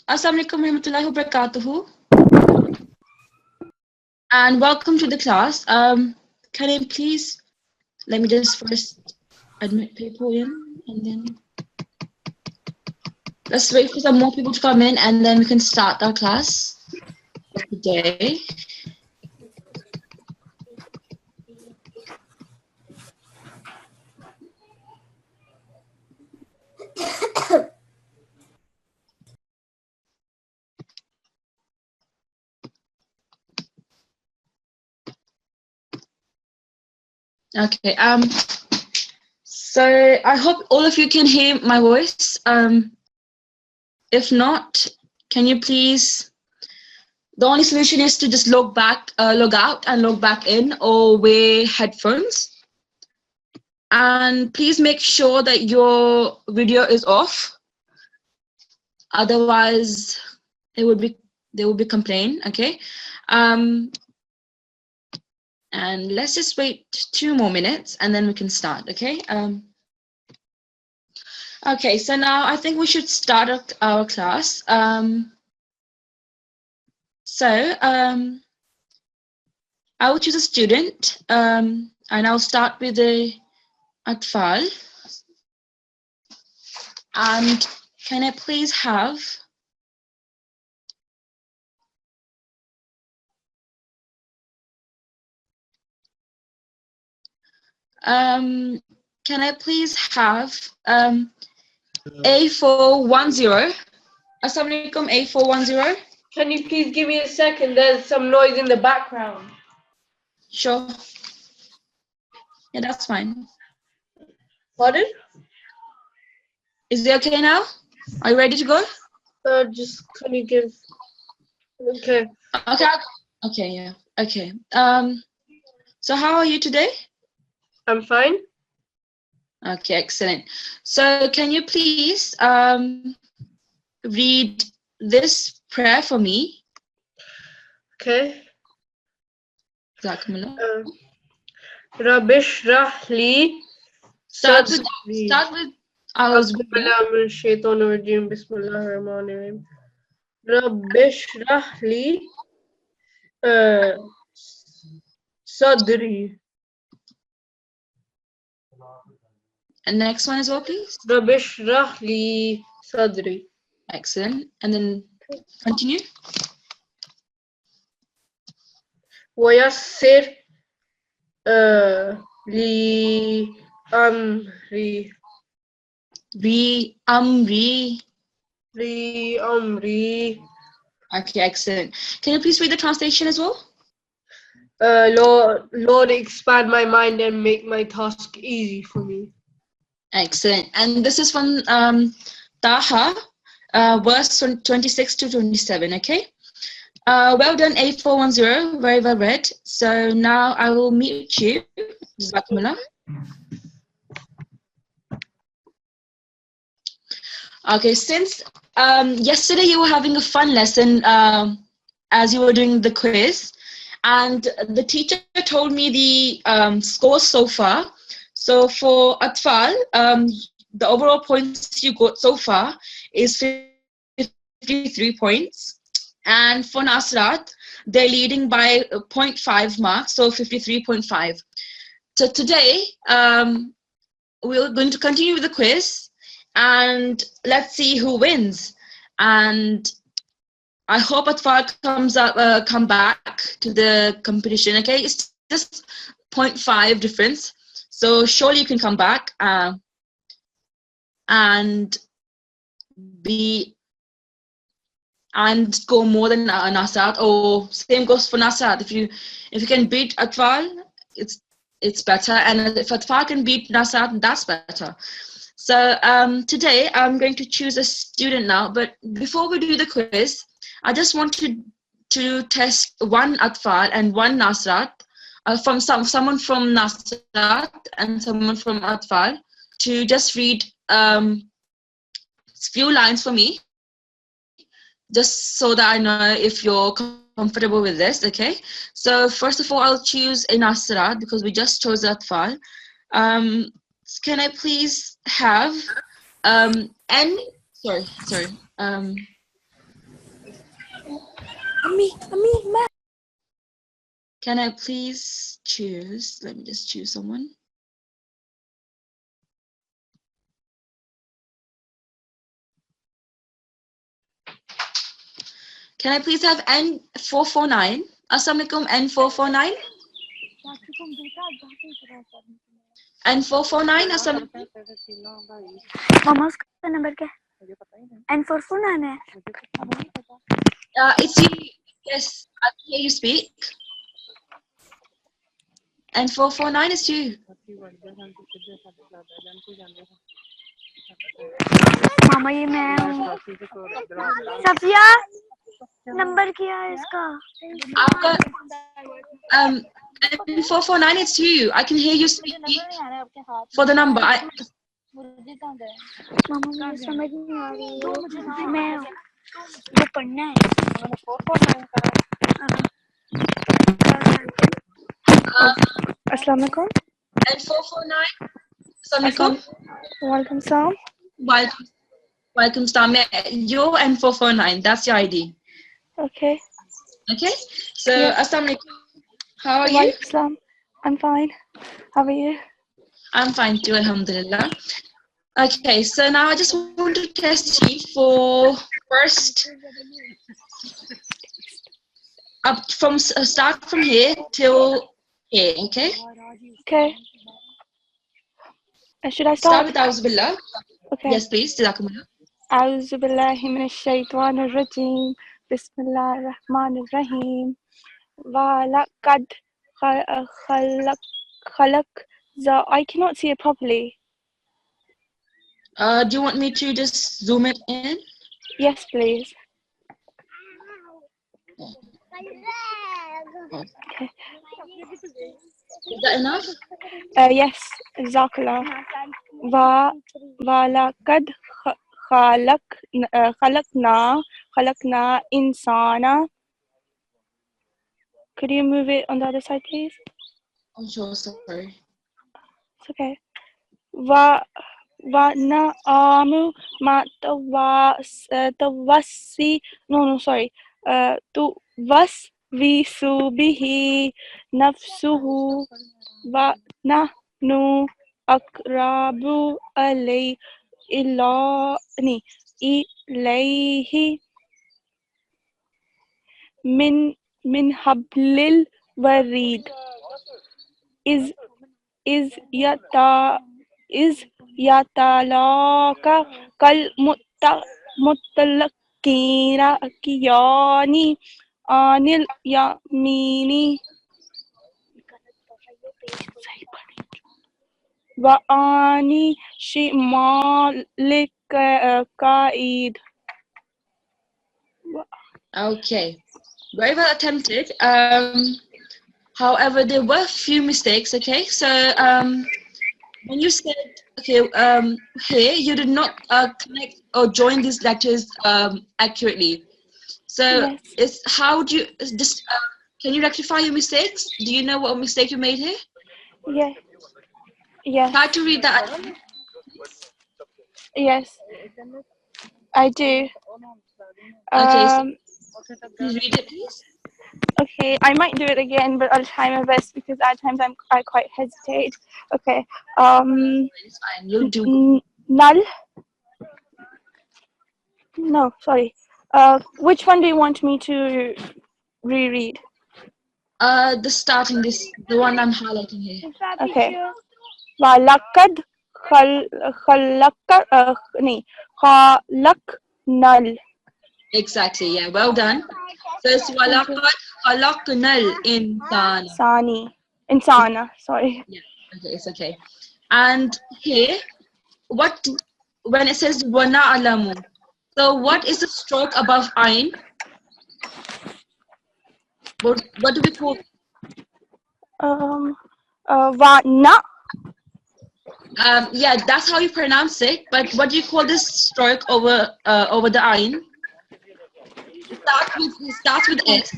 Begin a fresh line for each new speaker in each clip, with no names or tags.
Assalamualaikum warahmatullahi wabarakatuh. And welcome to the class. Can I please let me just first admit people in, and then let's wait for some more people to come in, and then we can start our class of the day. Okay. So I hope all of you can hear my voice. If not, can you please? The only solution is to just log out and log back in, or wear headphones. And please make sure that your video is off. Otherwise, there will be complaint. Okay. And let's just wait 2 more minutes, and then we can start. Okay. Okay. So now I think we should start our class. I will choose a student, and I'll start with the Atfal. And can I please have can I please have A410? Assalamualaikum, A410.
Can you please give me a second? There's some noise in the background.
Sure. Yeah, that's fine.
Pardon?
Is it okay now? Are you ready to go?
Just can you give? Okay.
Okay. Yeah. Okay. So how are you today?
I'm fine.
Okay, excellent. So can you please read this prayer for me?
Okay.
Jazakumullah.
Rabbi shrah li
Start
sadri.
with
Bismillahirrahmanirrahim. Rabbi shrah li sadri.
And next one as well, please.
Rabbi shrah li sadri.
Excellent. And then continue.
Wayassir li amri. Li amri.
Okay, excellent. Can you please read the translation as well?
Lord, expand my mind and make my task easy for me.
Excellent. And this is from Taha, verse 26 to 27, okay? Well done, A410, very well read. So now I will mute you. Jazakumullah. Okay, since yesterday you were having a fun lesson as you were doing the quiz, and the teacher told me the scores so far. So for Atfal, the overall points you got so far is 53 points. And for Nasrat, they're leading by 0.5 marks, so 53.5. So today, we're going to continue with the quiz, and let's see who wins. And I hope Atfal come back to the competition. Okay, it's just 0.5 difference, so surely you can come back and score more than Nasrat, or same goes for Nasrat. If you can beat Atfal, it's better, and if Atfal can beat Nasrat, that's better. So today I'm going to choose a student now, but before we do the quiz, I just want to test one Atfal and one Nasrat, from someone from Nasrat and someone from Atfal, to just read few lines for me, just so that I know if you're comfortable with this. Okay, so first of all, I'll choose a Nasrat because we just chose Atfal. Can I please have Can I please choose? Let me just choose someone. Can I please have N449? Assalamualaikum N449. N449 Assalamualaikum.
मामा उसका number क्या है? N449 है.
It's you. Yes, I can hear you speak. N449 is you.
मामा ये मैं हूँ. Safia number क्या है इसका?
आपका N449 it's you. I can hear you speak for the number.
मामा मुझे समझ नहीं आ रही है. मैं वो पढ़ना है. अस्सलाम वालेकुम.
N449. Assalamualaikum.
वालेकुम सलाम.
Welcome, Stam. Your N449. That's your ID.
Okay.
Okay. So,
Yeah.
Assalamualaikum. How are you?
Walaikum salam. I'm fine. How are you?
I'm fine too, alhamdulillah. Okay, so now I just want to test you for first up from start from here till here, okay?
Okay. Should I
Start
start?
with Auzubillah.
Okay.
Yes, please. Jazakumullah.
أعوذ بالله من الشيطان الرجيم بسم الله الرحمن الرحيم ولقد خلق I cannot see it properly.
Do you want me to just zoom it in?
Yes, please.
Okay. Is that enough?
Yes, Jazakallah. ولقد خلقنا إنسانا. Could you move it on the other side, please?
I'm sure, sorry.
It's okay. ونعم ما توسي sorry. توسوس به نفسه ونحن أقرب إليه من حبل الوريد إذ يتلاقى كالمتلقين عن اليمين وعن الشمال قعيد.
Okay, very well attempted. However, there were a few mistakes. Okay, so when you said okay, here you did not connect or join these letters accurately. So
Yes.
it's how do you just can you rectify your mistakes? Do you know what mistake you made here?
Yeah. Yes.
Try to read that.
Yes, I do.
Okay, so please read it, please.
Okay, I might do it again, but I'll try my best because at times I quite hesitate. Okay.
It's fine. You'll do.
Null. No, sorry. Which one do you want me to reread?
The starting the one I'm highlighting here.
Okay. Walaqad khalaqnal.
Exactly. Yeah. Well done. So it's walaqad khalaqnal insana.
Insana. Sorry.
Yeah. Okay. It's okay. And here, when it says wana alamu, so what is the stroke above ayn? What do we call?
Wana.
Yeah, that's how you pronounce it. But what do you call this stroke over the ayn? It starts with S.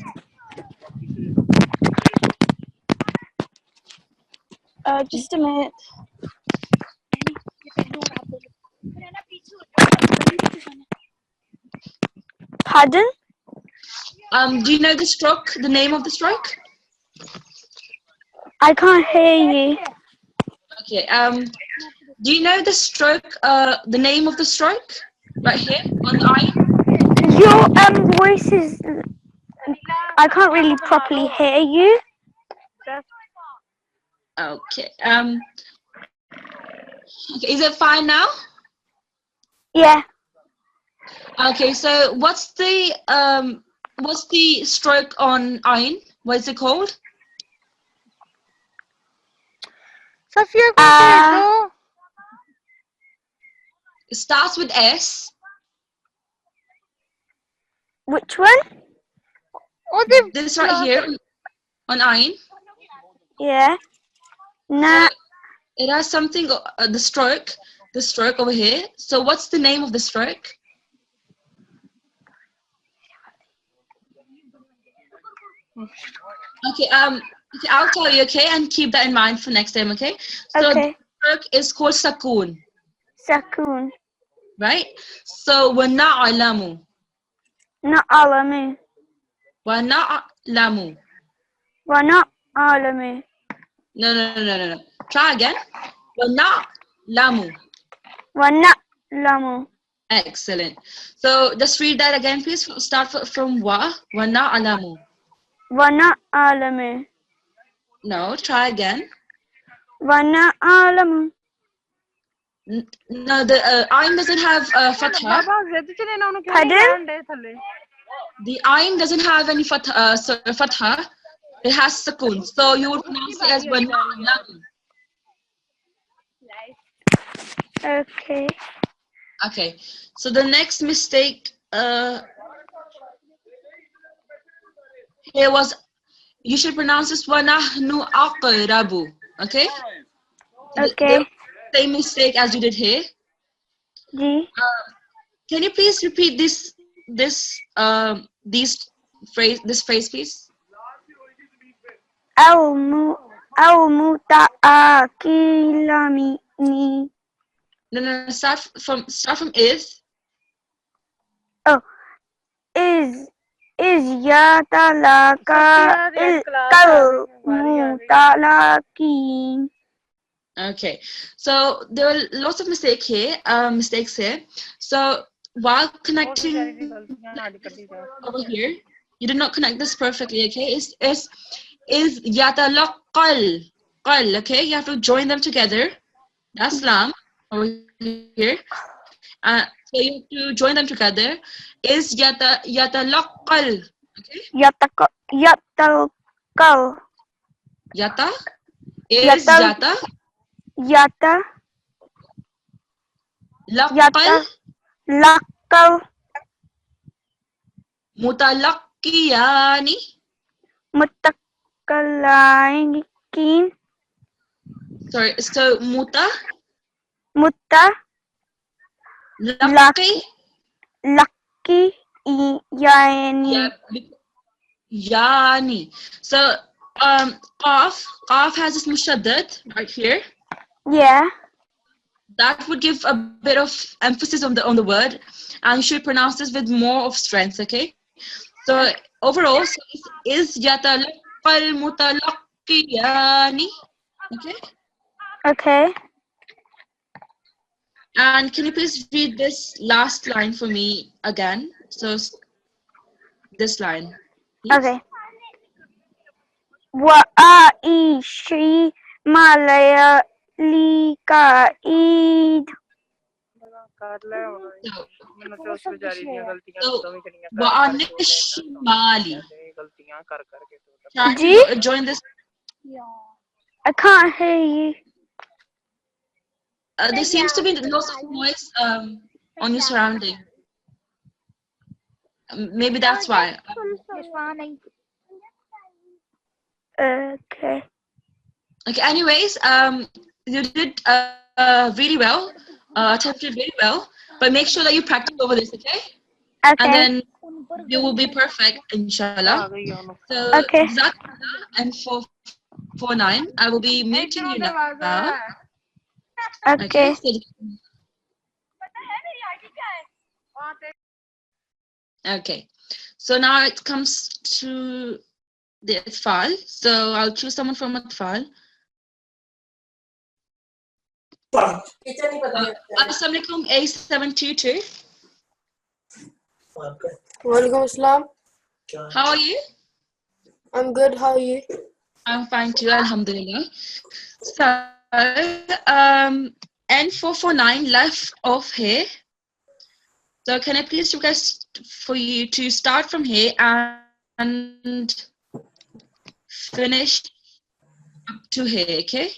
Just a minute. Pardon?
Do you know the stroke? The name of the stroke?
I can't hear you.
Okay. Do you know the stroke? The name of the stroke? Right here on the eye.
Your voice is. I can't really properly hear you.
Okay. Okay. Is it fine now?
Yeah.
Okay. So what's the stroke on Ain? What is it called? It starts with S.
Which one?
This right here on Ain.
Yeah.
So
Nah.
it has something. The stroke over here. So what's the name of the stroke? Okay. Okay, I'll tell you. Okay, and keep that in mind for next time. Okay. So
Okay.
the stroke is called Sakun,
Sakun.
right? So وَنَعْلَمُ.
Na'alamu.
وَنَعْلَمُ.
Wana'alamu.
No. Try again. وَنَعْلَمُ.
Wana'lamu.
Excellent. So just read that again, please. Start from wa. وَنَعْلَمُ.
Wana'alamu.
No, try again.
Wana'alamu.
No, the ayn doesn't have fatha.
Pardon?
The ayn doesn't have any fatha. It has sakun. So you would pronounce it as وَنَعْلَمُ.
Okay.
Okay. So the next mistake here was, you should pronounce this وَنَحْنُ أَقْرَبُ. Okay?
Okay.
The same mistake as you did here.
G.
Can you please repeat this phrase, please?
Al muta'akilami.
No. Start from is.
Oh, is yatalaka kal mutalaki.
Okay. So there are lots of mistakes here. So while connecting over here, you did not connect this perfectly. Okay. Is yatalaqal qal. Okay. You have to join them together. That's lam over here. So you have to join them together. Is yatalaqal. Okay.
Yatalkal.
Yata is yata.
Yata.
Laqal
Lakal.
mutalaqiyani.
Mutakalakin.
Sorry. So muta
Mutta.
laqi.
Laki. Yani.
Yeah. Yani. So qaf has this mushaddad right here.
Yeah.
That would give a bit of emphasis on the word, and you should pronounce this with more of strength. Okay. So overall, so is yatalaqal mutalaqiyani. Okay.
Okay.
And can you please read this last line for me again? So this line, please.
Okay. Wa aishi malaya likaid.
So Wa'anish Mali. Try
Ji?
to join this.
I can't hear you.
There seems to be lots of noise on your surrounding. Maybe that's why.
Okay.
Okay. Anyways, you did really well. Attempted really well. But make sure that you practice over this, okay?
Okay.
And then you will be perfect, inshallah. So,
Okay.
Jazakallah, and for 49, I will be muting you now.
Okay.
So Okay. So now it comes to the Atfal. So I'll choose someone from Atfal. Assalamualaikum A722.
Walaikum Assalam.
How are you?
I'm good. How are you?
I'm fine too, Alhamdulillah. So, N449 left off here. So can I please request for you to start from here and finish up to here, okay?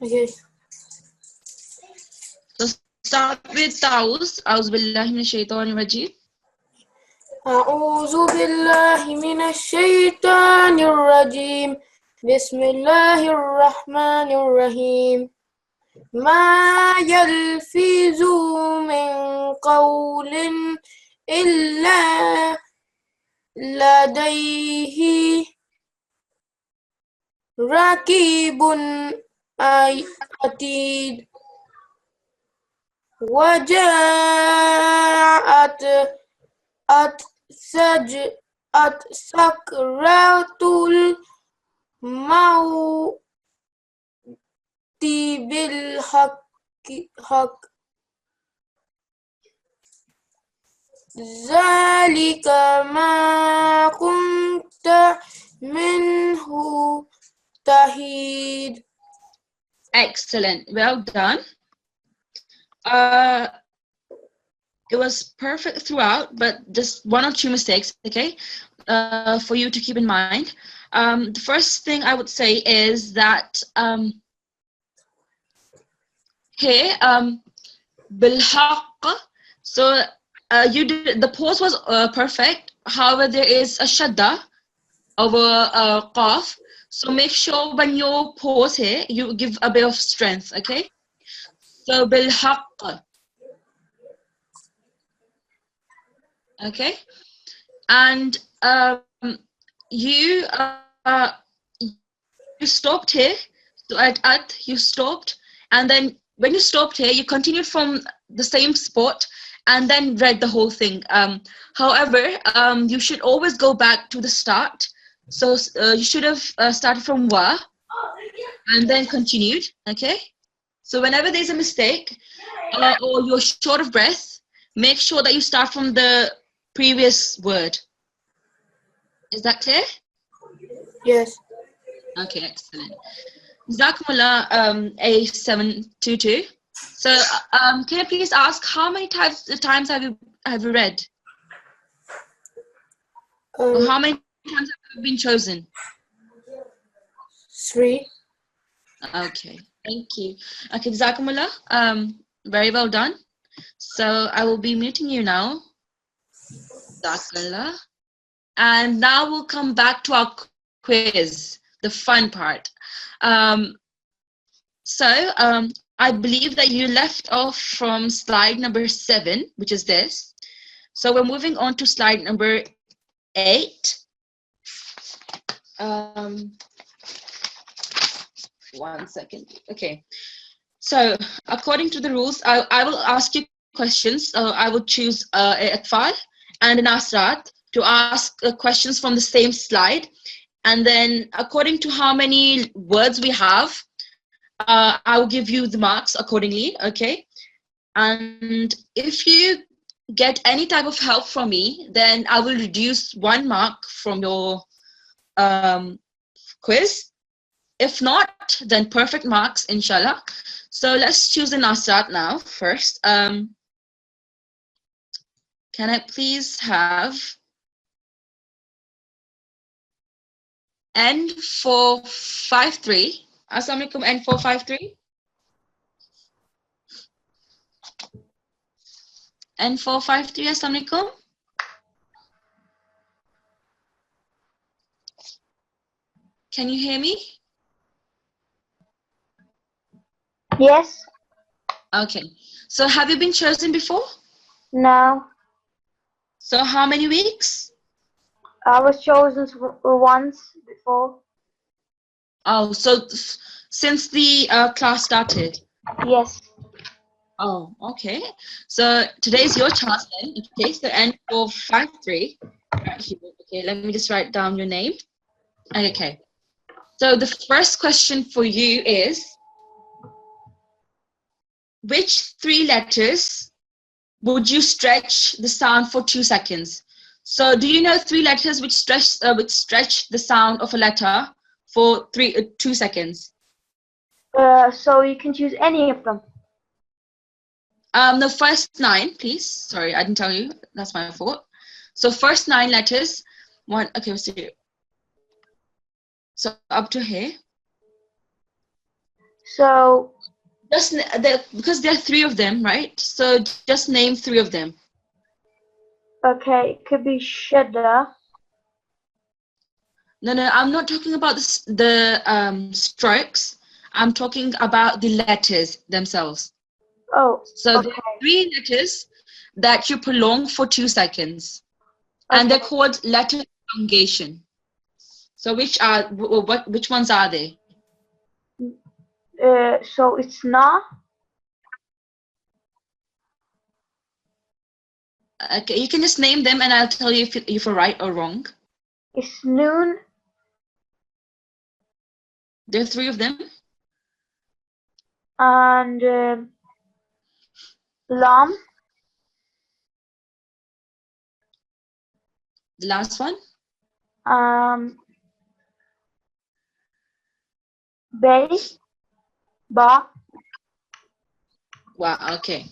Okay.
So start with Taus. A'udhu billahi minash shaitanir rajeem.
أعوذ بالله من الشيطان الرجيم. بسم الله الرحمن الرحيم. ما يلفظ من قول إلا لديه رقيب عتيد. وجاءت سكرة الموت بالحق ذلك ما كنت منه تحيد.
Excellent. Well done. It was perfect throughout, but just one or two mistakes, okay, for you to keep in mind. The first thing I would say is that here, bilhaq, so you did, the pause was perfect. However, there is a shadda over qaf. So make sure when you pause here, you give a bit of strength, okay? So bilhaq. Okay, and you you stopped here. So at you stopped, and then when you stopped here, you continued from the same spot and then read the whole thing. However, you should always go back to the start. So you should have started from wa and then continued. Okay, so whenever there's a mistake or you're short of breath, make sure that you start from the previous word. Is that clear?
Yes.
Okay, excellent. Jazakumullah, A722. So, can I please ask how many times have you read? Or how many times have you been chosen?
3.
Okay, thank you. Okay, Jazakumullah, very well done. So I will be muting you now. Jazakallah. And now we'll come back to our quiz, the fun part. I believe that you left off from slide number 7, which is this. So we're moving on to slide number 8. 1 second. Okay. So according to the rules, I will ask you questions. I will choose a Atfal and an Asrat to ask questions from the same slide. And then according to how many words we have, I will give you the marks accordingly, okay? And if you get any type of help from me, then I will reduce 1 mark from your quiz. If not, then perfect marks, inshallah. So let's choose an Asrat now first. Can I please have N453? Assalamualaikum, N453. N453, Assalamualaikum. Can you hear me?
Yes.
Okay. So have you been chosen before?
No.
So how many weeks?
I was chosen once before.
Oh, so since the class started?
Yes.
Oh, okay. So today's your chance then. Okay, so N453. Right here. Okay, let me just write down your name. Okay. So the first question for you is, which three letters would you stretch the sound for 2 seconds? So do you know three letters which stretch the sound of a letter for 2 seconds?
So you can choose any of them.
The first 9, please. Sorry, I didn't tell you. That's my fault. So first 9 letters. One. Okay, let's see. So up to here.
So
Just because there are 3 of them, right? So just name 3 of them.
okay, it could be shudder.
No, I'm not talking about the strokes. I'm talking about the letters themselves.
Oh,
So
okay.
there are 3 letters that you prolong for 2 seconds, and they're
Okay.
called letter elongation. So which ones are they?
So it's na.
Okay, you can just name them, and I'll tell you if you're right or wrong.
It's noon.
There are 3 of them.
And lam.
The last one.
Bay. Ba.
Wow. Okay.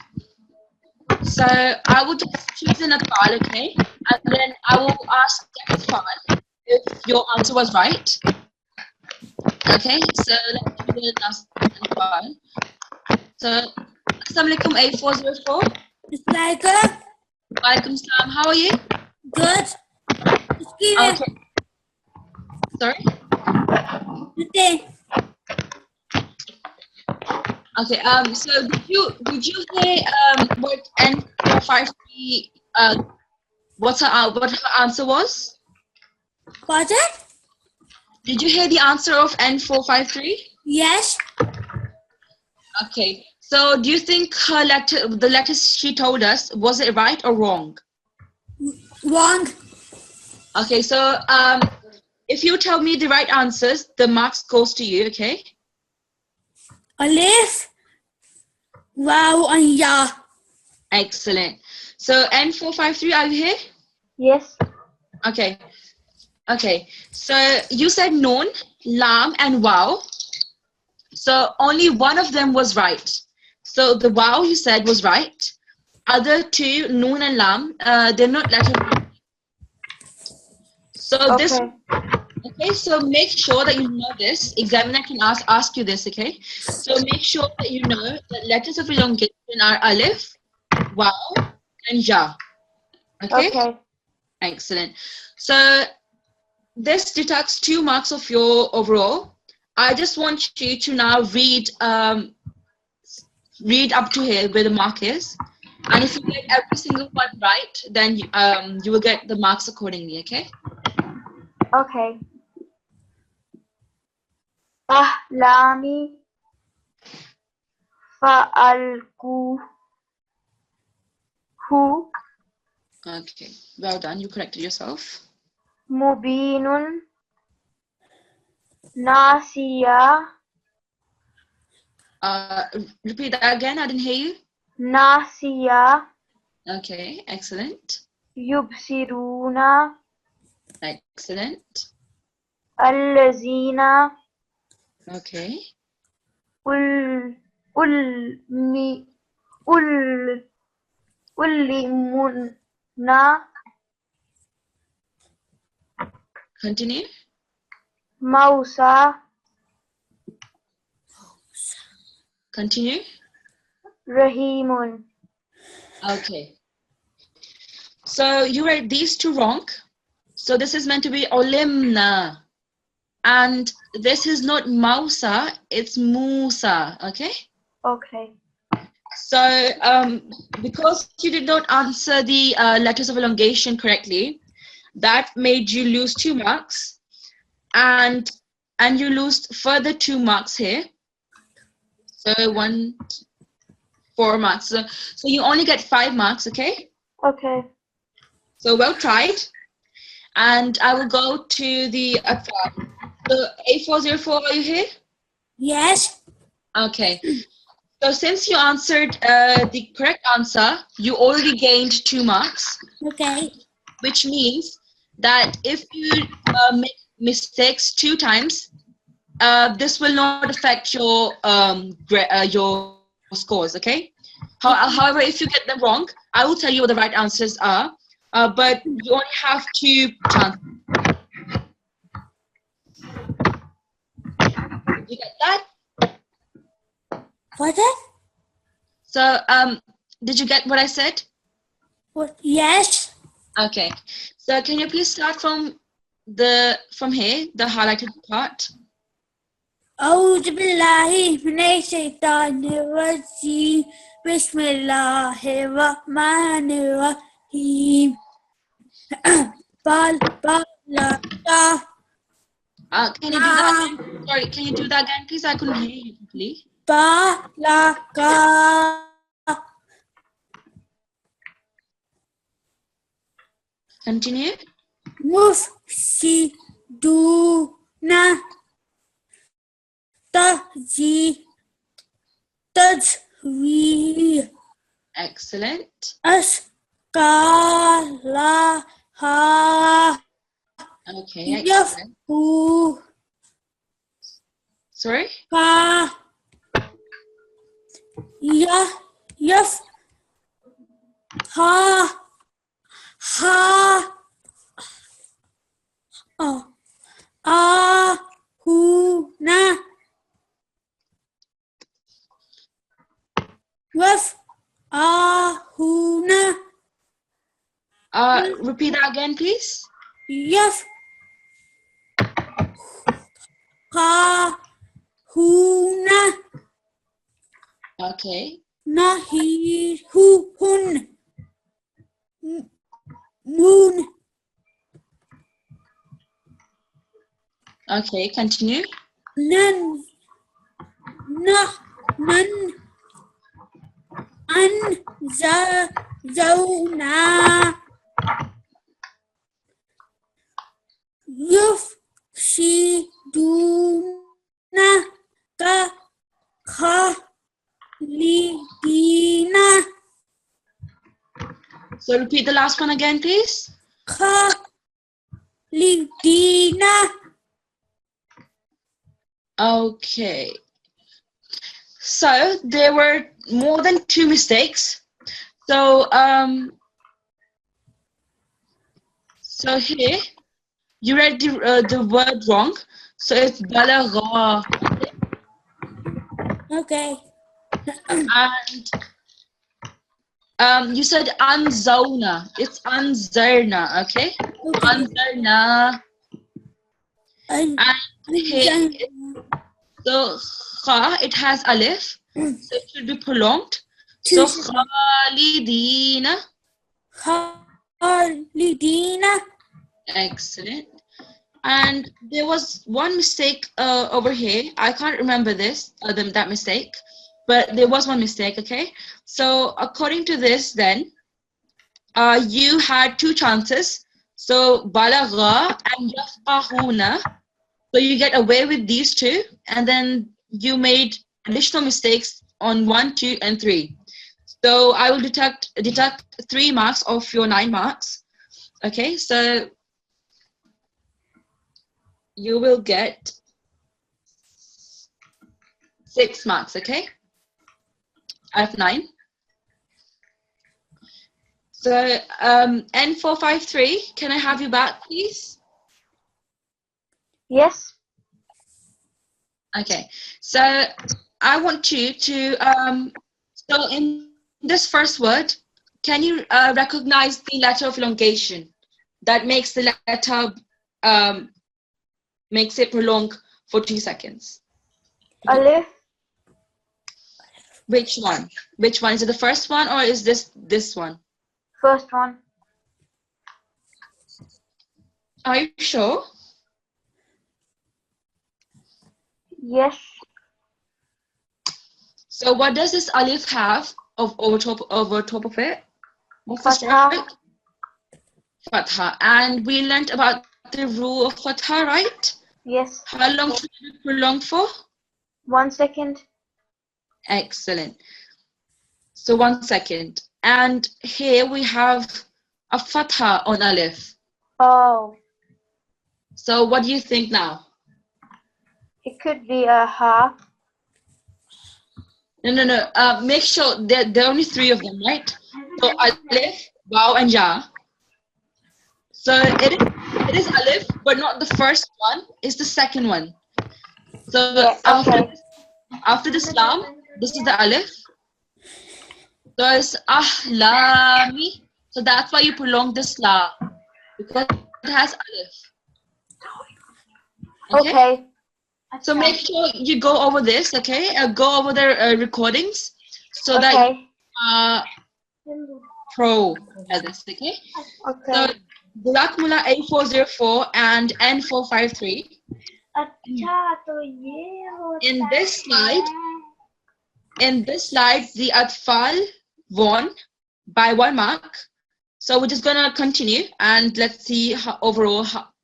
So I will just choose in a file, okay, and then I will ask that file if your answer was right. Okay. So let's choose the last file. So, Assalamualaikum A404.
Assalamualaikum.
Walaikum salam. How are you?
Good.
Okay. Sorry.
Okay.
Okay. So did you hear what N453 what her answer was?
What's it?
Did you hear the answer of N453?
Yes.
Okay. So do you think the letters she told us, was it right or wrong?
Wrong.
Okay. So if you tell me the right answers, the marks goes to you. Okay.
Alif. Wow and ya.
Excellent. So N453, are you here?
Yes.
Okay. Okay. So you said noon, lam, and wow. So only one of them was right. So the wow you said was right. Other 2, noon and lam, they're not letters. So
Okay.
okay, so make sure that you know this. Examiner can ask you this, okay? So make sure that you know that letters of elongation are alif, wow, and ja. Okay?
Okay.
Excellent. So this deducts 2 marks of your overall. I just want you to now read up to here where the mark is. And if you get every single one right, then you will get the marks accordingly, okay?
Okay. Ahlami. Fa'alkuhu.
Okay, well done. You corrected yourself.
Mubinun. Nasiya.
Repeat that again. I didn't hear you.
Nasiya.
Okay, excellent.
Yubsiruna.
Excellent.
Allazina.
Okay.
Ullimuna.
Continue.
Mausa.
Continue.
Rahimun.
Okay. So you read these 2 wrong. So this is meant to be olimna. And this is not Mausa, it's Musa. Okay?
Okay.
So because you did not answer the letters of elongation correctly, that made you lose 2 marks. And you lose further 2 marks here. So 1, 4 marks. So you only get 5 marks, okay?
Okay.
So well tried. And I will go to the so A404, are you here?
Yes.
Okay. So since you answered the correct answer, you already gained 2 marks,
Okay.
which means that if you make mistakes 2 times, this will not affect your scores, okay? However, if you get them wrong, I will tell you what the right answers are, but you only have 2 chances. You get that?
What that?
So, did you get what I said?
What? Yes.
Okay. So, can you please start from here, the highlighted part?
أعوذ بالله من الشيطان الرجيم بسم الله الرحمن الرحيم بل لا
Can you do that again? Sorry, can you do that again, please? I couldn't hear you properly. Continue.
مفسدون تجوير
Excellent.
أسكالها
Okay, excellent. Sorry?
هنا هنا
Repeat that again, please.
هنا
Okay.
نهيهن moon
Okay, continue.
نن أنزلنا يفسدون كخالدين
So repeat the last one again, please.
خالدين.
Okay. So there were more than 2 mistakes. So so here you read the word wrong. So it's balagha.
Okay.
And you said anzona. It's anzarna, okay? Anzarna. And here, so kha, it has alif, so it should be prolonged. So khalidina.
Khalidina.
Excellent. And there was one mistake over here. I can't remember that mistake, but there was one mistake, okay? So according to this then, you had 2 chances. So balagha and yafqahuna. So you get away with these 2, and then you made additional mistakes on 1, 2, and 3. So I will deduct 3 marks of your 9 marks. Okay, so you will get 6 marks, okay? Out of 9. So N453, can I have you back, please?
Yes.
Okay, so I want you to, so in this first word, can you recognize the letter of elongation that makes the letter, makes it prolong for 2 seconds?
Alif.
Which one? Which one? Is it the first one or is this one?
First one.
Are you sure?
Yes.
So what does this alif have over top of it? What's the
Fatha.
strike? Fatha. And we learnt about the rule of Fatha, right?
Yes.
How long should it be prolonged for?
1 second.
Excellent. So 1 second. And here we have a Fatha on Alif.
Oh,
So what do you think now?
it could be a ha.
No. Make sure there are only 3 of them, right? So Alif, Waw, and Ya. So it is Alif, but not the first one. It's the second one. So
Yeah, okay.
after this Lam, this is the Alif. So it's Ahlami. So that's why you prolong this La, because it has Alif.
Okay.
So make sure you go over this, okay? Go over the recordings so that
Okay.
you pro at this, okay?
Okay.
So Jazakumullah A404 and N453. In this slide, the Atfal won by 1 mark. So we're just gonna continue and let's see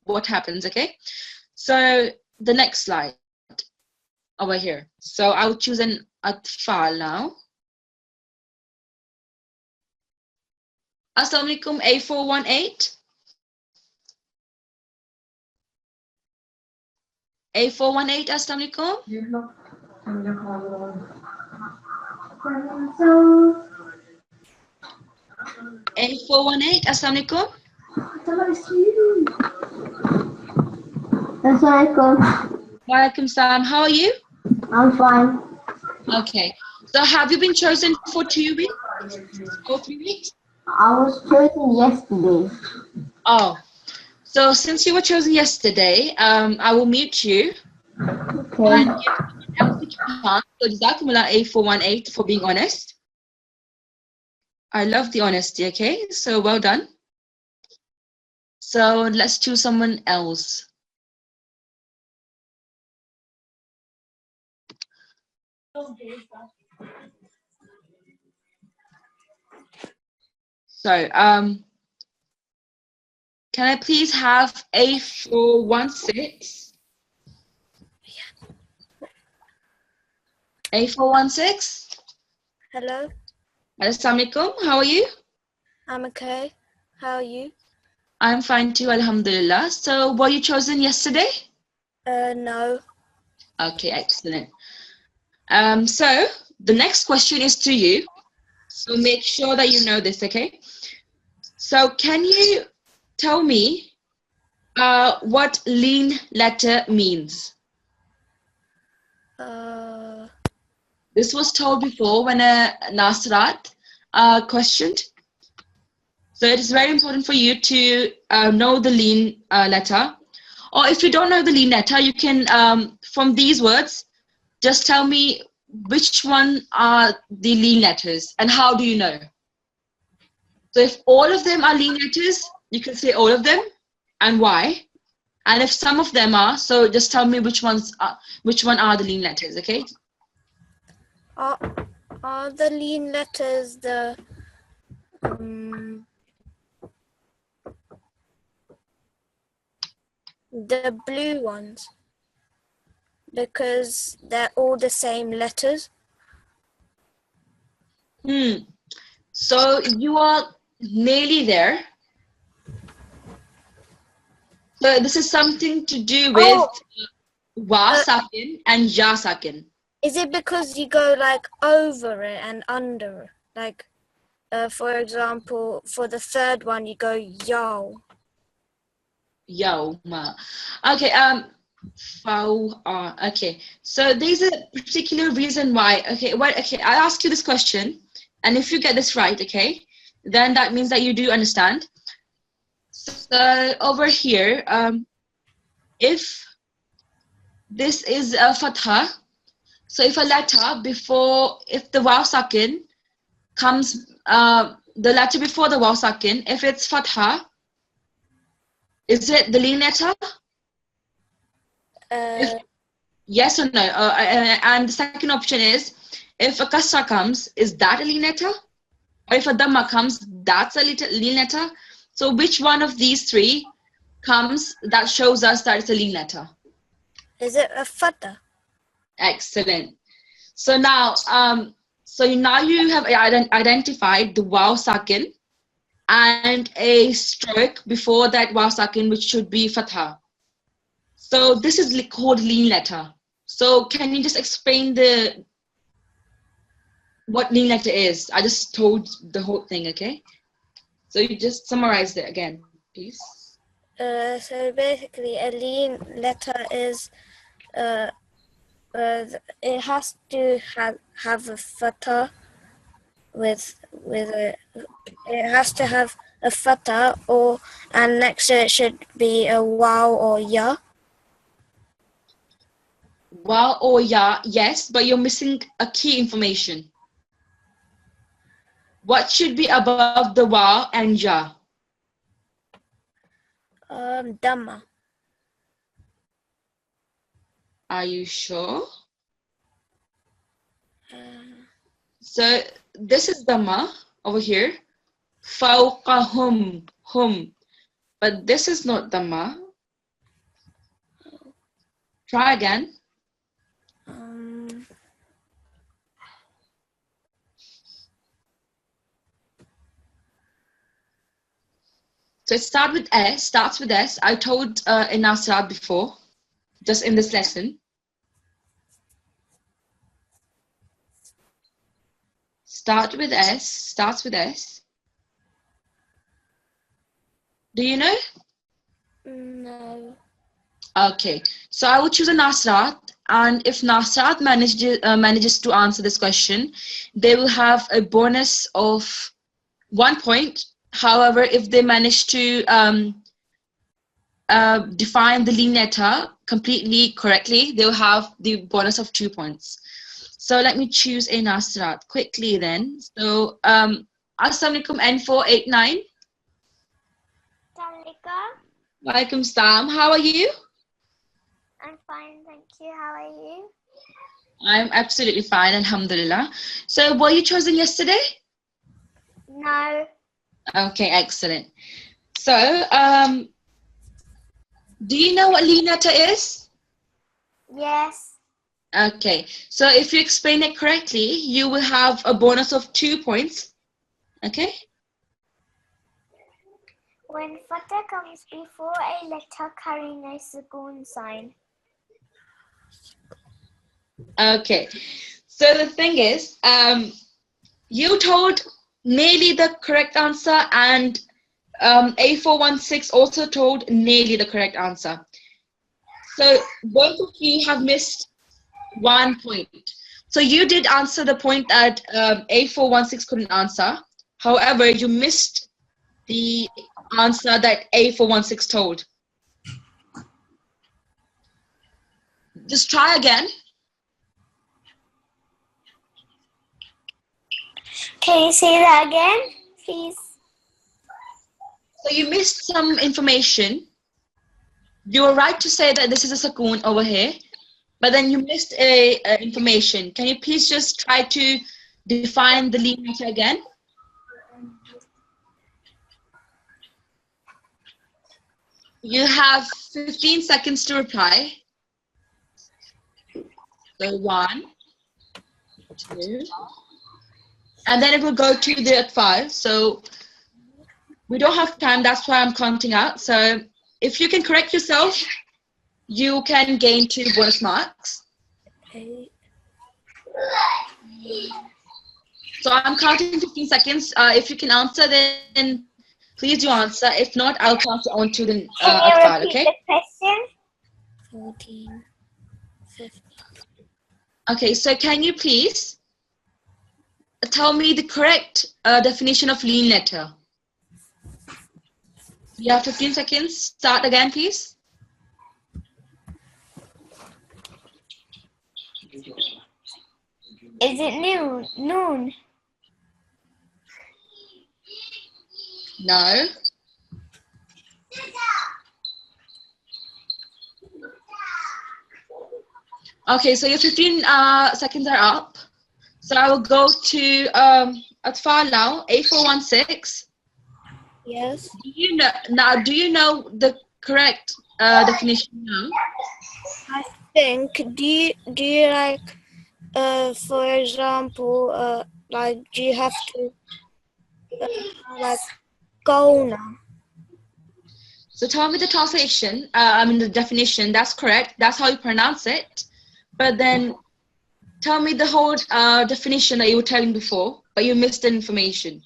what happens, okay? So the next slide over here. So I'll choose an Atfal now. Assalamu alaikum A418. A418, assalamu alaikum. A418, assalamu alaikum.
Assalamualaikum.
Walaikum salam. How are you?
I'm fine.
Okay. So have you been chosen for 2 weeks or 3 weeks?
I was chosen yesterday.
Oh. So since you were chosen yesterday, I will mute you
Okay.
and give someone else the chance. So Jazakumullah A418 for being honest. I love the honesty, okay? So well done. So let's choose someone else. So can I please have A416? A416?
Hello,
Assalamu alaikum. How are you?
I'm okay. How are you?
I'm fine too, alhamdulillah. So were you chosen yesterday?
No.
Okay, excellent. So the next question is to you. So make sure that you know this, okay? So can you tell me what lean letter means? This was told before when Nasrat questioned. So it is very important for you to know the lean letter. Or if you don't know the lean letter, you can, from these words, just tell me which one are the lean letters and how do you know? So if all of them are lean letters, you can say all of them and why. And if some of them are, so just tell me which one are the lean letters, okay?
Are the lean letters the blue ones? Because they're all the same letters.
So you are nearly there. So this is something to do with wa sakin and ya sakin.
Is it because you go like over it and under? Like, for example, for the third one, you go yo.
Yawma. Okay, okay. So there's a particular reason why. Okay, I'll ask you this question, and if you get this right, okay, then that means that you do understand. So over here, if this is a fatha, so if a letter before, if the waw sakin comes, the letter before the waw sakin, if it's fatha, is it the lean letter? Yes or no? And the second option is, If a kasra comes, is that a lean letter? Or if a dhamma comes, that's a lean letter? So which one of these three comes that shows us that it's a lean letter?
Is it a fatha?
Excellent. So now, you have identified the waw sakin and a stroke before that waw sakin, which should be fatha. So this is called lean letter. So can you just explain what lean letter is? I just told the whole thing, okay? So you just summarize it again, please.
So basically, a lean letter is it has to have a fatha with a. It has to have a fatha, and next to it should be a waw or ya.
Waw or ya, yes, but you're missing a key information. What should be above the waw and ya?
Dhamma.
Are you sure? So this is dhamma over here. Fawqahum, hum. But this is not dhamma. Try again. So it starts with S. I told in Asrad before, just in this lesson. Starts with S. Do you know?
No.
Okay. So I will choose a Nasrat, and if Nasrat manages to answer this question, they will have a bonus of 1 point. However, if they manage to define the lean letter completely correctly, they'll have the bonus of 2 points. So let me choose a Nasrat quickly then. So Assalamu alaikum N489. Walaikum salam. How are you?
I'm fine, thank you. How are you?
I'm absolutely fine, alhamdulillah. So were you chosen yesterday?
No.
Okay, excellent. So do you know what lean letter is?
Yes.
Okay, so if you explain it correctly, you will have a bonus of 2 points. Okay?
When fatha comes before a letter carrying a sukoon sign.
Okay, so the thing is, you told nearly the correct answer, and A416 also told nearly the correct answer. So both of you have missed 1 point. So you did answer the point that A416 couldn't answer. However, you missed the answer that A416 told. Just try again.
Can you say that again, please?
So you missed some information. You were right to say that this is a sukoon over here, but then you missed a information. Can you please just try to define the lean letter again? You have 15 seconds to reply. So 1, 2, and then it will go to the 5. So we don't have time, that's why I'm counting out. So if you can correct yourself, you can gain 2 bonus marks. So I'm counting 15 seconds. If you can answer, then please do answer. If not, I'll pass it on to the
Can you
Atfal,
repeat
okay?
the question?
14, 15.
Okay, so can you please tell me the correct definition of lean letter? You have 15 seconds. Start again, please.
Is it noon? Noon.
No. Okay, so your 15 seconds are up. So I will go to Atfal now, A416.
Yes.
Do you know the correct definition now?
I think. Do you like for example like do you have to like go now?
So tell me the translation. I mean the definition. That's correct. That's how you pronounce it. But then tell me the whole definition that you were telling before, but you missed the information.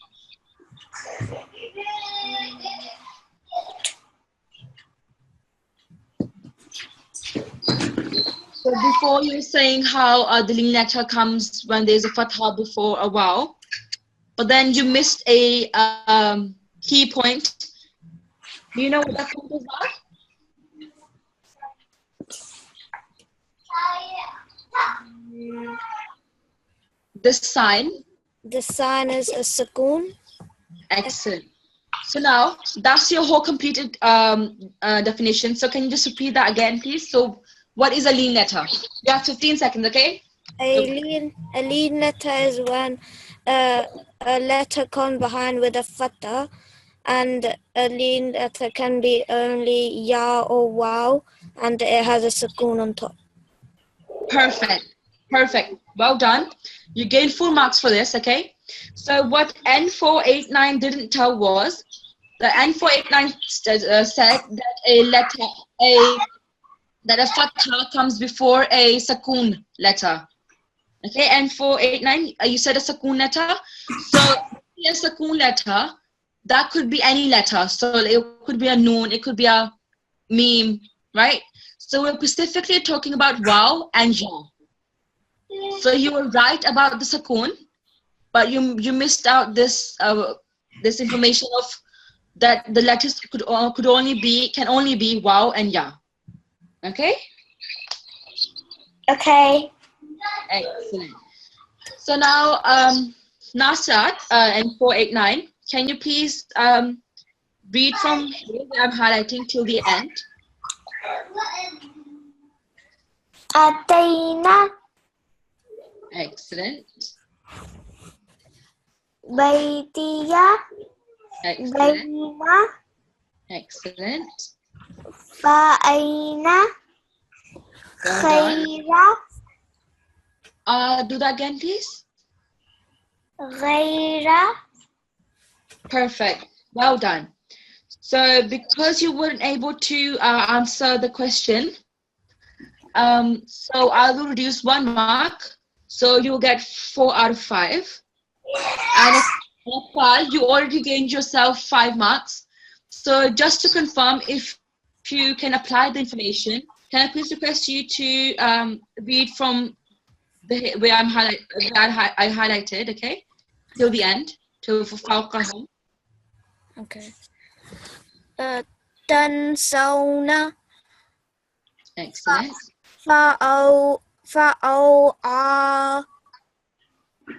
So before you were saying how the lean letter comes when there's a fatha before a waw, but then you missed a key point. Do you know what that point is about? The sign.
The sign is a sukoon.
Excellent. So now that's your whole completed definition. So can you just repeat that again, please? So what is a lean letter? You have 15 seconds, okay?
A lean letter is when a letter comes behind with a fatha, and a lean letter can be only ya or wow, and it has a sukoon on top.
Perfect. Perfect. Well done. You gain full marks for this, okay? So what N489 didn't tell was the N489 said that a fatha comes before a sakoon letter. Okay, N489, you said a sakoon letter. So a sakoon letter, that could be any letter. So it could be a noon, it could be a meme, right? So we're specifically talking about waw and ya. So you were right about the sakoon, but you missed out this this information of that the letters can only be waw and ya. Okay?
Okay.
Excellent. So now Nasrat and 489, can you please read from here where I'm highlighting till the end?
Atayna
Excellent.
Baytiya
Excellent.
Bayna
Excellent.
Fa'ayna
Well done.
Khayra
Do that again, please.
Ghayra.
Perfect. Well done. So because you weren't able to answer the question, so I will reduce 1 mark. So you'll get 4 out of 5. And if you already gained yourself 5 marks. So just to confirm, if you can apply the information, can I please request you to read from the where I highlighted, okay, till the end, till فوقهم.
Okay. Tansawna
Excellent.
fa'aw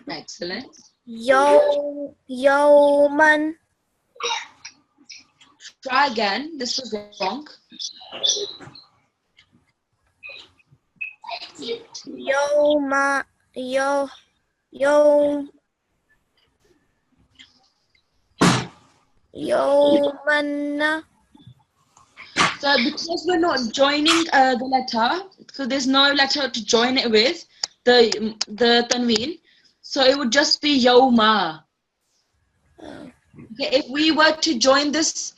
Excellent.
yawman
Try again. This was wrong.
Yawmanna.
So because we're not joining the letter, so there's no letter to join it with, the tanween, so it would just be yawma. Okay, if we were to join this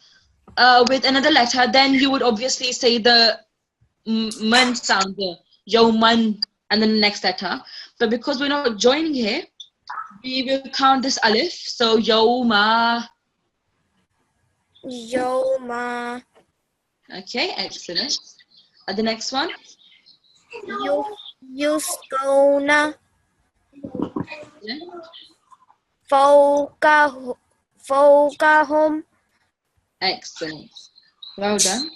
with another letter, then you would obviously say the man sound, the yawman, and then the next letter. But because we're not joining here, we will count this alif. So yawma.
Yawma.
Okay, excellent. The next one.
Yusqawna
Yeah.
fawqahum.
Excellent. Well done.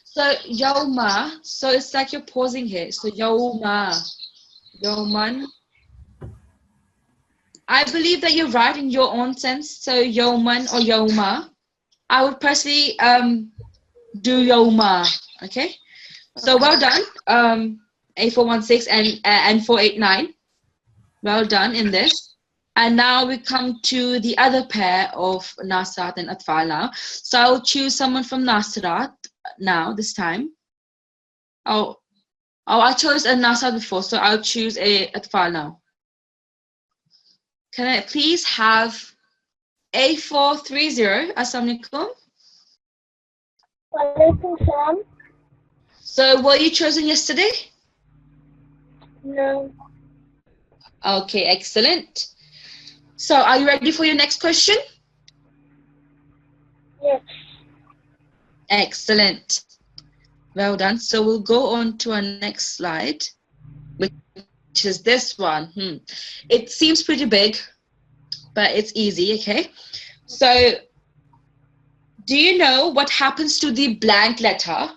So yawma, so it's like you're pausing here. So yawma, yawman. I believe that you're right in your own sense. So yawman or yawma. I would personally do yawma. Okay. So well done. A416 and 489. Well done in this. And now we come to the other pair of Nasirat and Atfal now. So I'll choose someone from Nasirat now, this time. Oh, I chose a Nasirat before, so I'll choose a Atfal now. Can I please have A430? Assalamu alaikum.
Walaikum salam.
So were you chosen yesterday?
No.
Okay, excellent. So are you ready for your next question?
Yes.
Excellent. Well done. So we'll go on to our next slide, which is this one. It seems pretty big, but it's easy, okay? So do you know what happens to the blank letter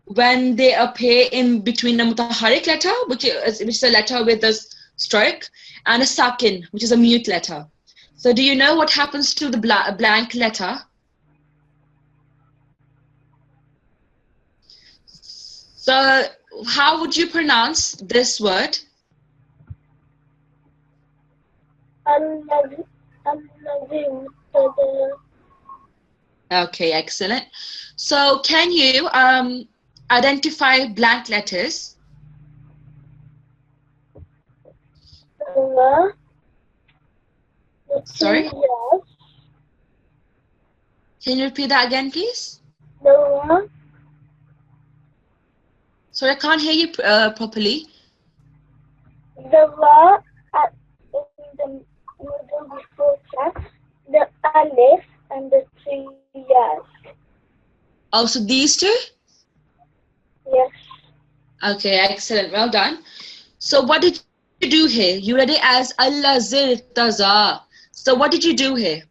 when they appear in between a mutaharrik letter, which is a letter with a stroke, and a sakin, which is a mute letter? So do you know what happens to the blank letter? So how would you pronounce this word? Okay, excellent. So can you identify blank letters? Sorry? Can you repeat that again, please? Sorry, I can't hear you properly.
The va in the middle before that, the alif and the 3 yas.
Oh, so these two?
Yes.
Okay, excellent. Well done. So what did you do here? You read it as Al-Lazir Taza. So what did you do here?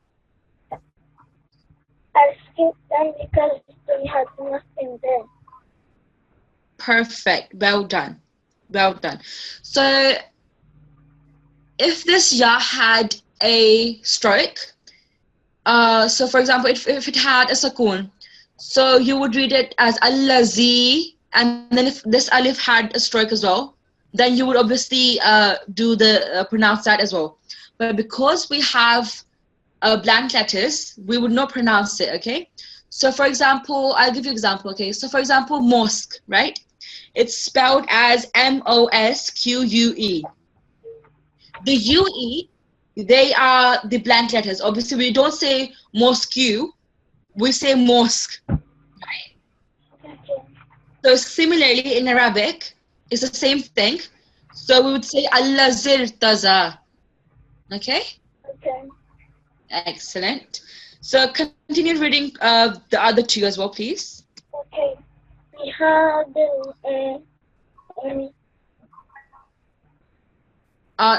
I skipped them because we had nothing there.
Perfect. Well done. Well done. So if this ya had a stroke, so for example, if it had a sakun, so you would read it as Al-Lazi, and then if this alif had a stroke as well, then you would obviously do the pronounce that as well. But because we have blank letters, we would not pronounce it, okay? So for example, I'll give you an example, okay? So for example, mosque, right? It's spelled as M-O-S-Q-U-E. The U-E, they are the blank letters. Obviously, we don't say mosque, we say mosque, right?
Okay.
So similarly, in Arabic, it's the same thing. So we would say Al-Lazir Taza, okay?
Okay.
Excellent. So continue reading the other two as well, please.
Okay. We had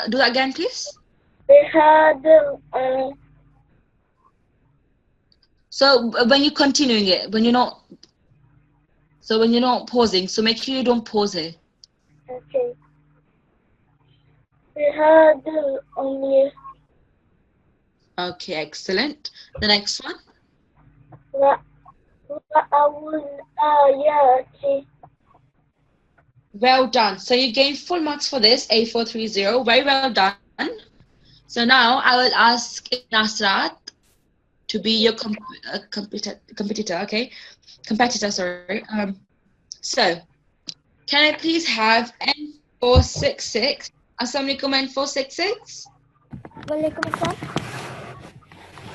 Do that again, please.
we had
So when you're continuing it, when you're not pausing, so make sure you don't pause it.
okay. We had only
Okay, excellent. The next one. Well done. So you gained full marks for this, A430. Very well done. So now I will ask Nasrat to be your competitor, okay? Competitor, sorry. So, can I please have N466? Assalamu alaikum, N466.
Walaikum assalam.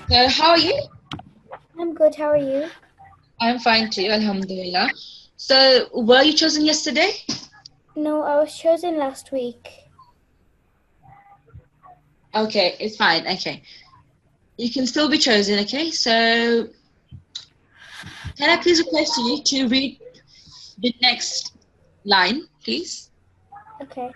So, how are you?
I'm good. How are you?
I'm fine too, alhamdulillah. So, were you chosen yesterday?
No, I was chosen last week.
Okay, it's fine. Okay. You can still be chosen, okay? So, can I please request you to read the next line, please?
Okay.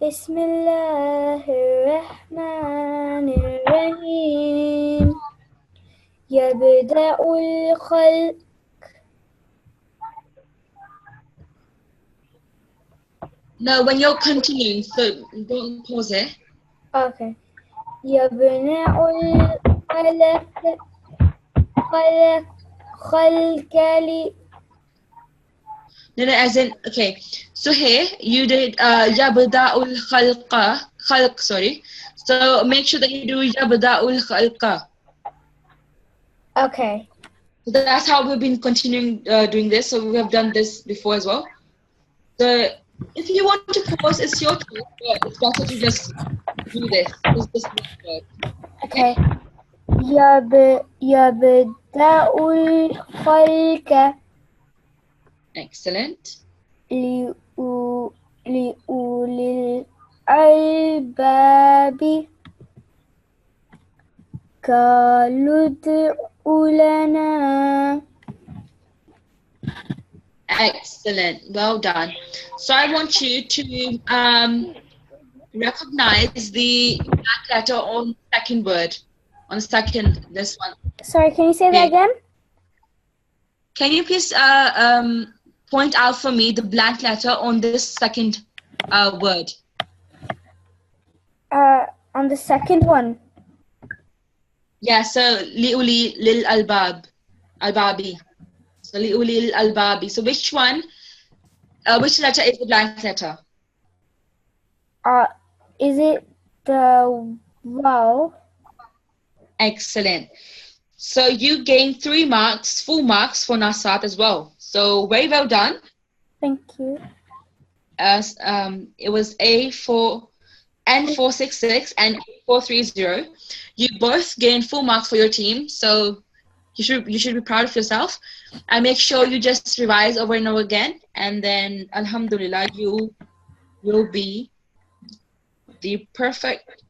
Bismillahirrahmanirrahim. Yabda'ul khalq.
No, when you're continuing, so don't pause it.
Okay. Yabna'ul khalq khalqali.
No, as in, okay. So here you did yabda'ul khalq, sorry. So make sure that you do yabda'ul khalqa.
Okay.
So that's how we've been continuing doing this. So we have done this before as well. So if you want to pause, it's your choice, but it's better to just do this. It's just one word.
Okay. يبدأ الخلق
Excellent.
لأولي الألباب قالوا ادع لنا.
Excellent. Well done. So I want you to recognize the black letter on the second word. On the second, this one.
Sorry, can you say that again?
Can you please point out for me the blank letter on this second word?
On the second one.
Yeah, so li'uli lil albabi. So li'uli lil albabi. So which one? Which letter is the blank letter?
Is it the wow?
Excellent. So you gained 3 marks, full marks for Nasat as well. So very well done.
Thank you.
As it was N466 and A430. You both gained full marks for your team, so you should be proud of yourself. And make sure you just revise over and over again, and then Alhamdulillah, you will be the perfect.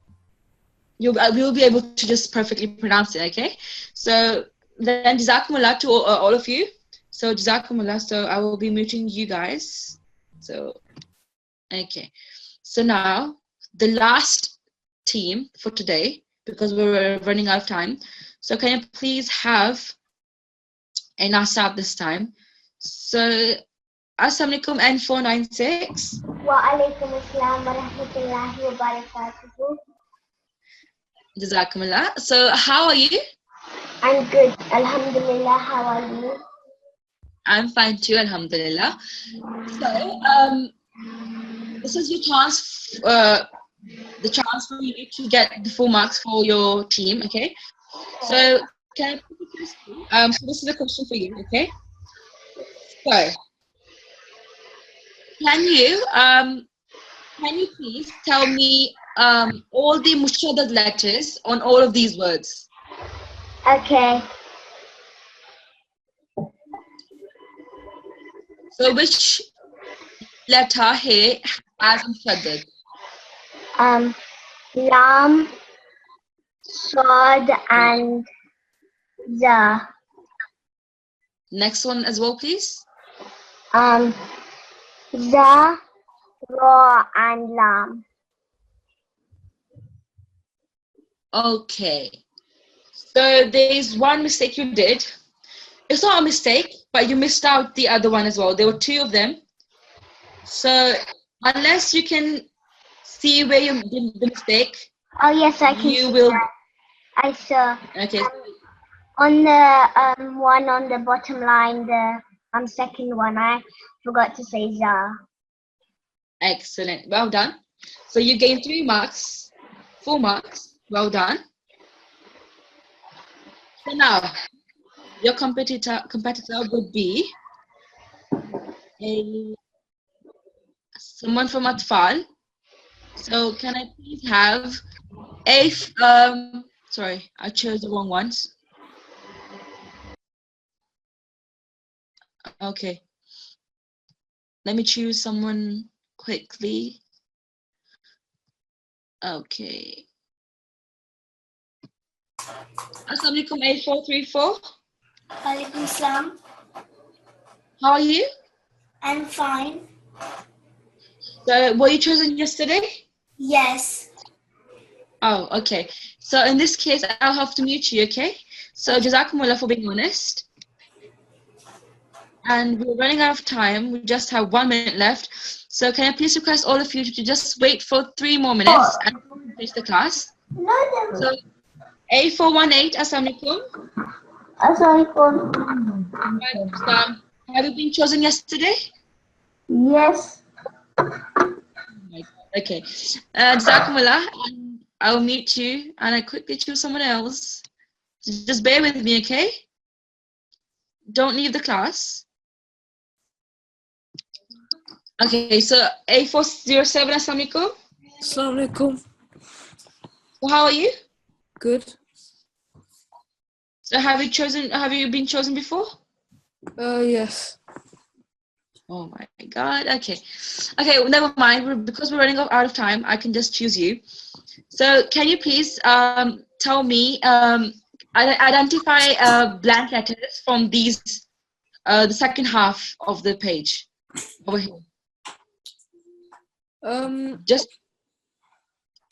You will be able to just perfectly pronounce it. Okay, so then Jazakumullah to all of you. So Jazakumullah. So I will be muting you guys. So okay, so now the last team for today, because we're running out of time. So can you please have a Nasab this time? So Assalamualaikum N496.
Wa alaikum assalam wa rahmatullahi wa barakatuhu.
Jazakumullah. So how are you?
I'm good. Alhamdulillah. How are you?
I'm fine too, Alhamdulillah. So this is your chance, the chance for you to get the full marks for your team, okay? So can I put the question? So this is a question for you, okay? So can you please tell me all the mushaddad letters on all of these words?
Okay.
So which letter here has mushaddad?
Lam, Sod, and Za.
Next one as well, please.
Za, Ra, and Lam.
Okay. So there's one mistake you did. It's not a mistake, but you missed out the other one as well. There were 2 of them. So unless you can see where you did the mistake,
Oh yes, I can.
you will.
I saw.
Okay.
On the one on the bottom line, the second one, I forgot to say Za.
Excellent. Well done. So you gained 3 marks, 4 marks. Well done. So now your competitor would be someone from Atfal. So can I please have a sorry, I chose the wrong ones. Okay. Let me choose someone quickly. Okay. Assalamualaikum 8434.
Walaikum salam.
How are you?
I'm fine.
So were you chosen yesterday?
Yes.
Oh, okay. So in this case, I'll have to mute you, okay? So Jazakumullah for being honest. And we're running out of time. We just have 1 minute left. So can I please request all of you to just wait for 3 more minutes and finish the class? So A418, Assalamualaikum.
Assalamualaikum.
Have you been chosen yesterday?
Yes.
Okay. Jazakumullah, and I'll mute you and I quickly choose someone else. Just bear with me, okay? Don't leave the class. Okay, so A407, Assalamu alaikum.
Assalamu alaikum.
So how are you?
Good.
So have you been chosen before?
Yes.
Oh my God. Okay. Okay, well, never mind. Because we're running out of time, I can just choose you. So can you please tell me, identify blank letters from these, the second half of the page over here. Just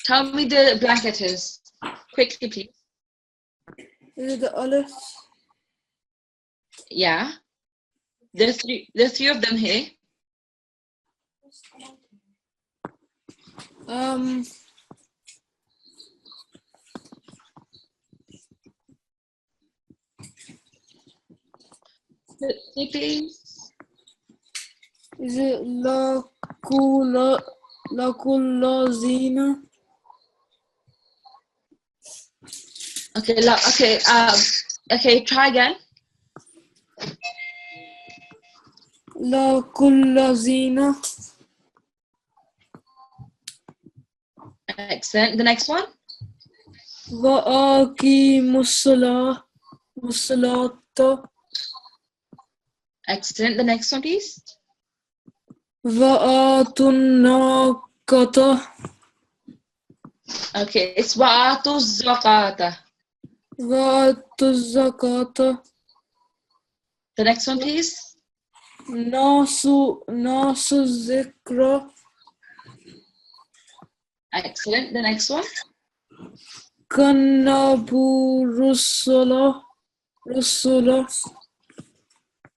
tell me the blank letters quickly, please.
Is it the Aleph?
Yeah. There's three of them here. Please.
Is it La Kulazina?
Okay, okay, try again.
La Kulazina.
Excellent. The next one.
Wa'aki Musalata.
Excellent. The next one, please.
Wa'atunnakata.
Okay, it's wa'atu zakata.
Wa'atuzakata.
The next one, please.
Nasu Zikra.
Excellent. The next one.
Kannabu Rusula.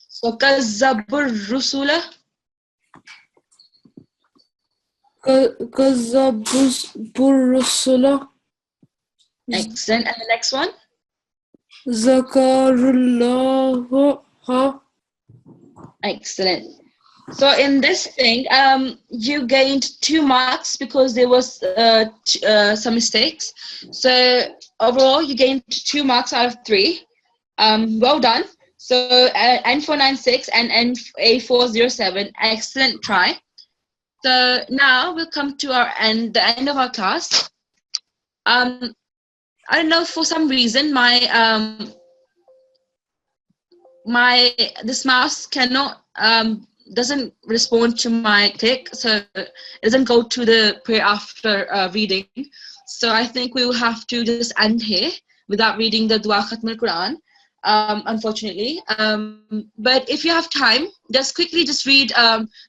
So kazzabur rusula.
Kazzabus Burusula.
Excellent. And the next one.
Zakarullah.
Excellent. So in this thing, you gained 2 marks because there was some mistakes. So overall, you gained 2 marks out of 3. Well done. So N496 and A407, excellent try. So now we'll come to the end of our class. I don't know, for some reason this mouse cannot doesn't respond to my click, so it doesn't go to the prayer after reading. So I think we will have to just end here without reading the Dua Talimul-Quran, unfortunately. But if you have time, just quickly read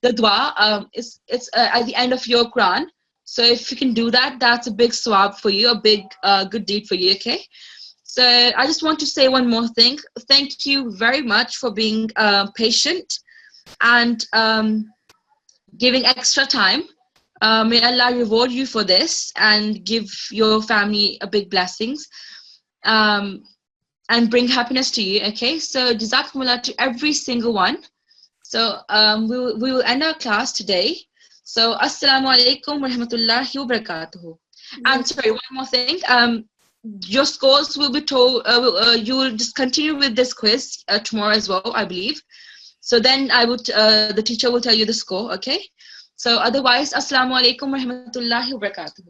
the Dua. It's at the end of your Quran. So if you can do that, that's a big swab for you, a big good deed for you, okay? So I just want to say one more thing. Thank you very much for being patient and giving extra time. May Allah reward you for this and give your family a big blessings and bring happiness to you, okay? So Jazakumullah to every single one. So we will end our class today. So Assalamu alaikum wa rahmatullahi wa barakatuhu. And sorry, one more thing. Your scores will be told, you will just continue with this quiz tomorrow as well, I believe. So then the teacher will tell you the score, okay? So otherwise, Assalamu alaikum wa rahmatullahi wa barakatuh.